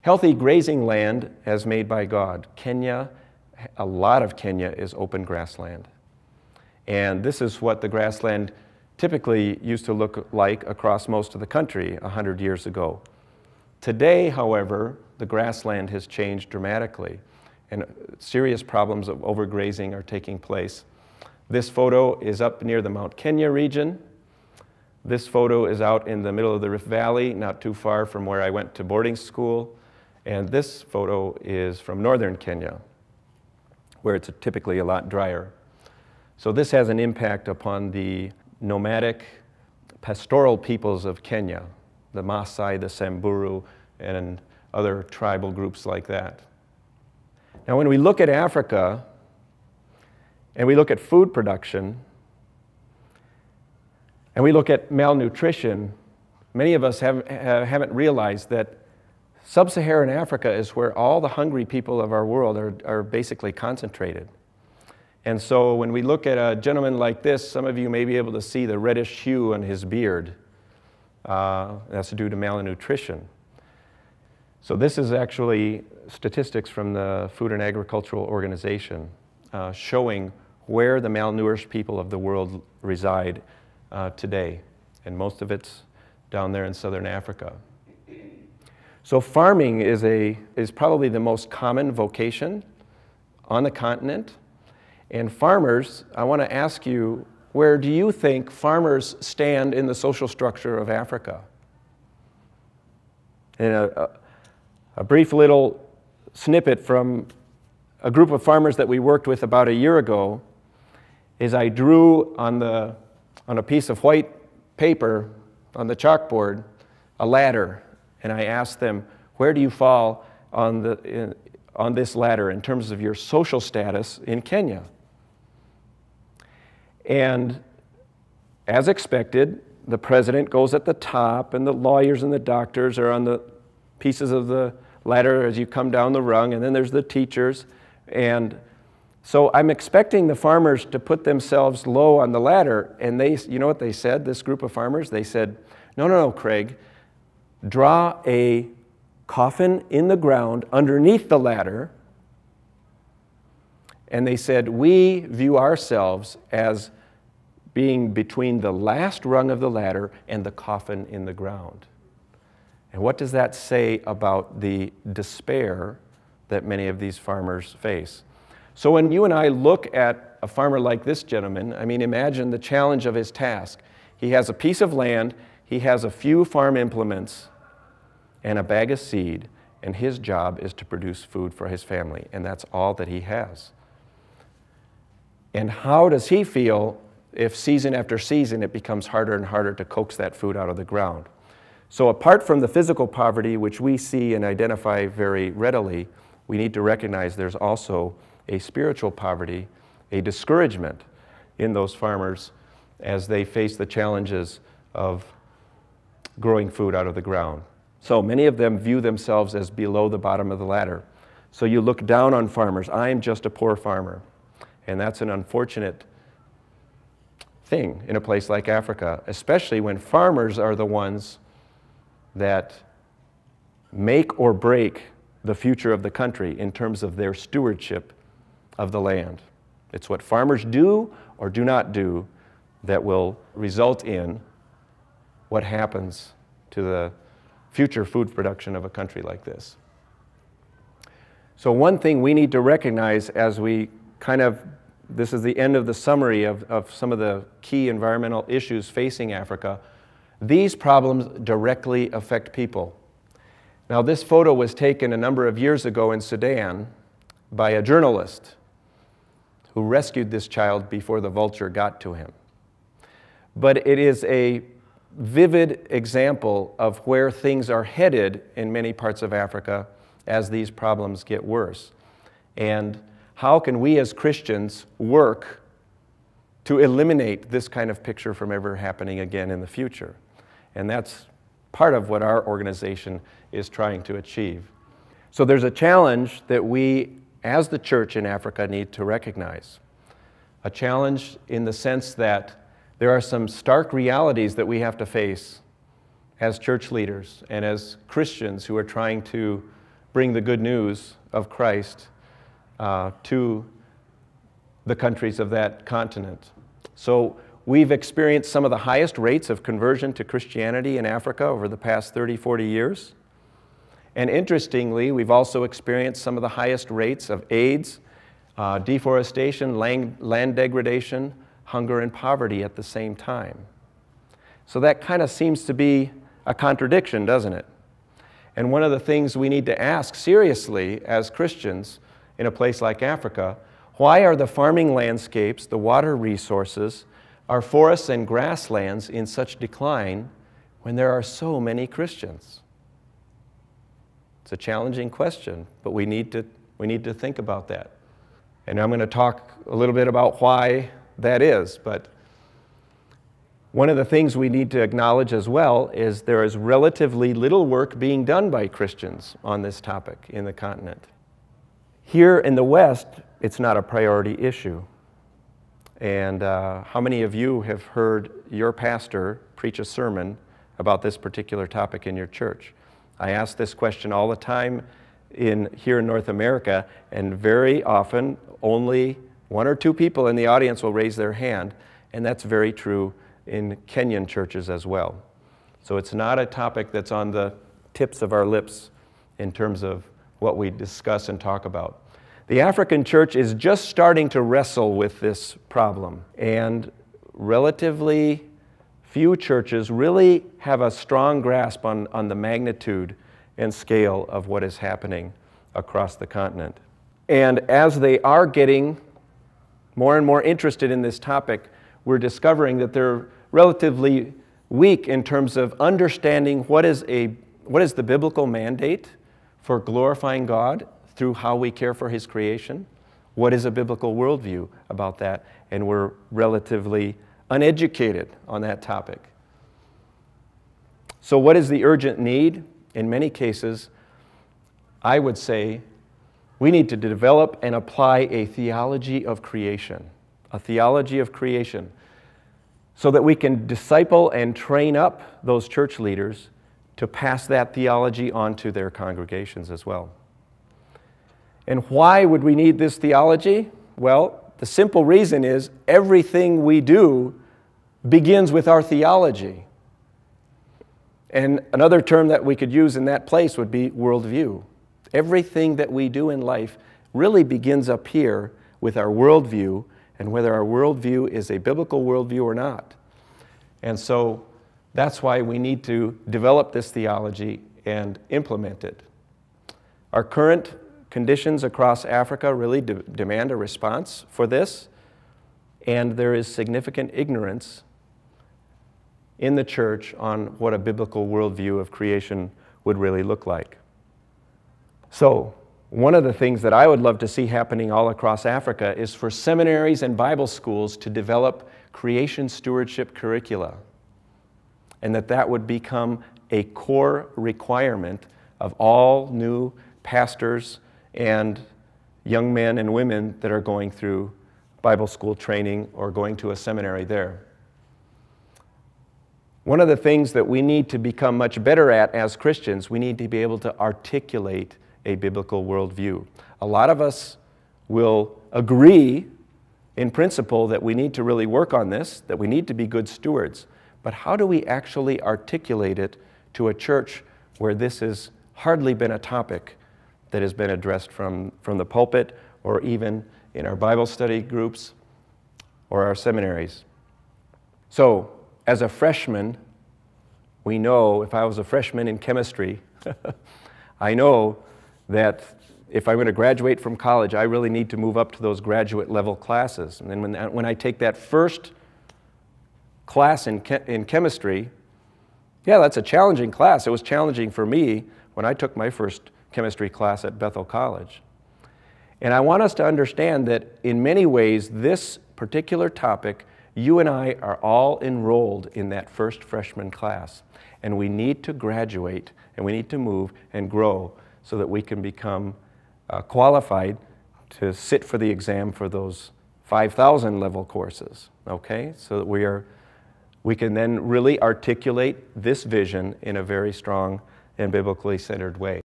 Healthy grazing land as made by God. Kenya, a lot of Kenya is open grassland. And this is what the grassland typically used to look like across most of the country 100 years ago. Today, however, the grassland has changed dramatically, and serious problems of overgrazing are taking place. This photo is up near the Mount Kenya region. This photo is out in the middle of the Rift Valley, not too far from where I went to boarding school. And this photo is from northern Kenya, where it's typically a lot drier. So this has an impact upon the nomadic pastoral peoples of Kenya, the Maasai, the Samburu, and other tribal groups like that. Now when we look at Africa, and we look at food production, and we look at malnutrition, many of us haven't realized that Sub-Saharan Africa is where all the hungry people of our world are basically concentrated. And so when we look at a gentleman like this, some of you may be able to see the reddish hue on his beard. That's due to malnutrition. So this is actually statistics from the Food and Agricultural Organization showing where the malnourished people of the world reside today. And most of it's down there in southern Africa. So farming is probably the most common vocation on the continent. And farmers, I want to ask you, where do you think farmers stand in the social structure of Africa? And a brief little snippet from a group of farmers that we worked with about a year ago is I drew on a piece of white paper on the chalkboard a ladder. And I asked them, where do you fall on this ladder in terms of your social status in Kenya? And as expected, the president goes at the top, and the lawyers and the doctors are on the pieces of the ladder as you come down the rung, and then there's the teachers. And so I'm expecting the farmers to put themselves low on the ladder, and you know what they said, this group of farmers? They said, no, Craig, draw a coffin in the ground underneath the ladder. And they said, we view ourselves as being between the last rung of the ladder and the coffin in the ground. And what does that say about the despair that many of these farmers face? So when you and I look at a farmer like this gentleman, I mean, imagine the challenge of his task. He has a piece of land, he has a few farm implements, and a bag of seed, and his job is to produce food for his family, and that's all that he has. And how does he feel if season after season it becomes harder and harder to coax that food out of the ground? So apart from the physical poverty, which we see and identify very readily, we need to recognize there's also a spiritual poverty, a discouragement in those farmers as they face the challenges of growing food out of the ground. So many of them view themselves as below the bottom of the ladder. So you look down on farmers. I am just a poor farmer. And that's an unfortunate thing in a place like Africa, especially when farmers are the ones that make or break the future of the country in terms of their stewardship of the land. It's what farmers do or do not do that will result in what happens to the future food production of a country like this. So one thing we need to recognize as we this is the end of the summary of some of the key environmental issues facing Africa. These problems directly affect people. Now this photo was taken a number of years ago in Sudan by a journalist who rescued this child before the vulture got to him. But it is a vivid example of where things are headed in many parts of Africa as these problems get worse. And how can we as Christians work to eliminate this kind of picture from ever happening again in the future? And that's part of what our organization is trying to achieve. So there's a challenge that we, as the church in Africa, need to recognize. A challenge in the sense that there are some stark realities that we have to face as church leaders and as Christians who are trying to bring the good news of Christ to the countries of that continent. So we've experienced some of the highest rates of conversion to Christianity in Africa over the past 30, 40 years. And interestingly, we've also experienced some of the highest rates of AIDS, deforestation, land degradation, hunger and poverty at the same time. So that kind of seems to be a contradiction, doesn't it? And one of the things we need to ask seriously as Christians in a place like Africa, why are the farming landscapes, the water resources, our forests and grasslands in such decline when there are so many Christians? It's a challenging question, but we need to think about that. And I'm going to talk a little bit about why that is, but one of the things we need to acknowledge as well is there is relatively little work being done by Christians on this topic in the continent. Here in the West, it's not a priority issue. And how many of you have heard your pastor preach a sermon about this particular topic in your church? I ask this question all the time here in North America, and very often only one or two people in the audience will raise their hand, and that's very true in Kenyan churches as well. So it's not a topic that's on the tips of our lips in terms of what we discuss and talk about. The African church is just starting to wrestle with this problem, and relatively few churches really have a strong grasp on the magnitude and scale of what is happening across the continent. And as they are getting more and more interested in this topic, we're discovering that they're relatively weak in terms of understanding what is the biblical mandate for glorifying God through how we care for His creation. What is a biblical worldview about that? And we're relatively uneducated on that topic. So what is the urgent need? In many cases, I would say we need to develop and apply a theology of creation. A theology of creation, so that we can disciple and train up those church leaders to pass that theology on to their congregations as well. And why would we need this theology? Well, the simple reason is everything we do begins with our theology. And another term that we could use in that place would be worldview. Everything that we do in life really begins up here with our worldview, and whether our worldview is a biblical worldview or not. And so that's why we need to develop this theology and implement it. Our current conditions across Africa really demand a response for this, and there is significant ignorance in the church on what a biblical worldview of creation would really look like. So, one of the things that I would love to see happening all across Africa is for seminaries and Bible schools to develop creation stewardship curricula, and that would become a core requirement of all new pastors and young men and women that are going through Bible school training or going to a seminary there. One of the things that we need to become much better at as Christians, we need to be able to articulate a biblical worldview. A lot of us will agree in principle that we need to really work on this, that we need to be good stewards. But how do we actually articulate it to a church where this has hardly been a topic that has been addressed from the pulpit or even in our Bible study groups or our seminaries? So, as a freshman, we know, if I was a freshman in chemistry, I know that if I'm going to graduate from college, I really need to move up to those graduate level classes. And then when I take that first class in chemistry, yeah, that's a challenging class. It was challenging for me when I took my first chemistry class at Bethel College. And I want us to understand that in many ways, this particular topic, you and I are all enrolled in that first freshman class. And we need to graduate, and we need to move and grow so that we can become qualified to sit for the exam for those 5,000 level courses, okay? So that we can then really articulate this vision in a very strong and biblically centered way.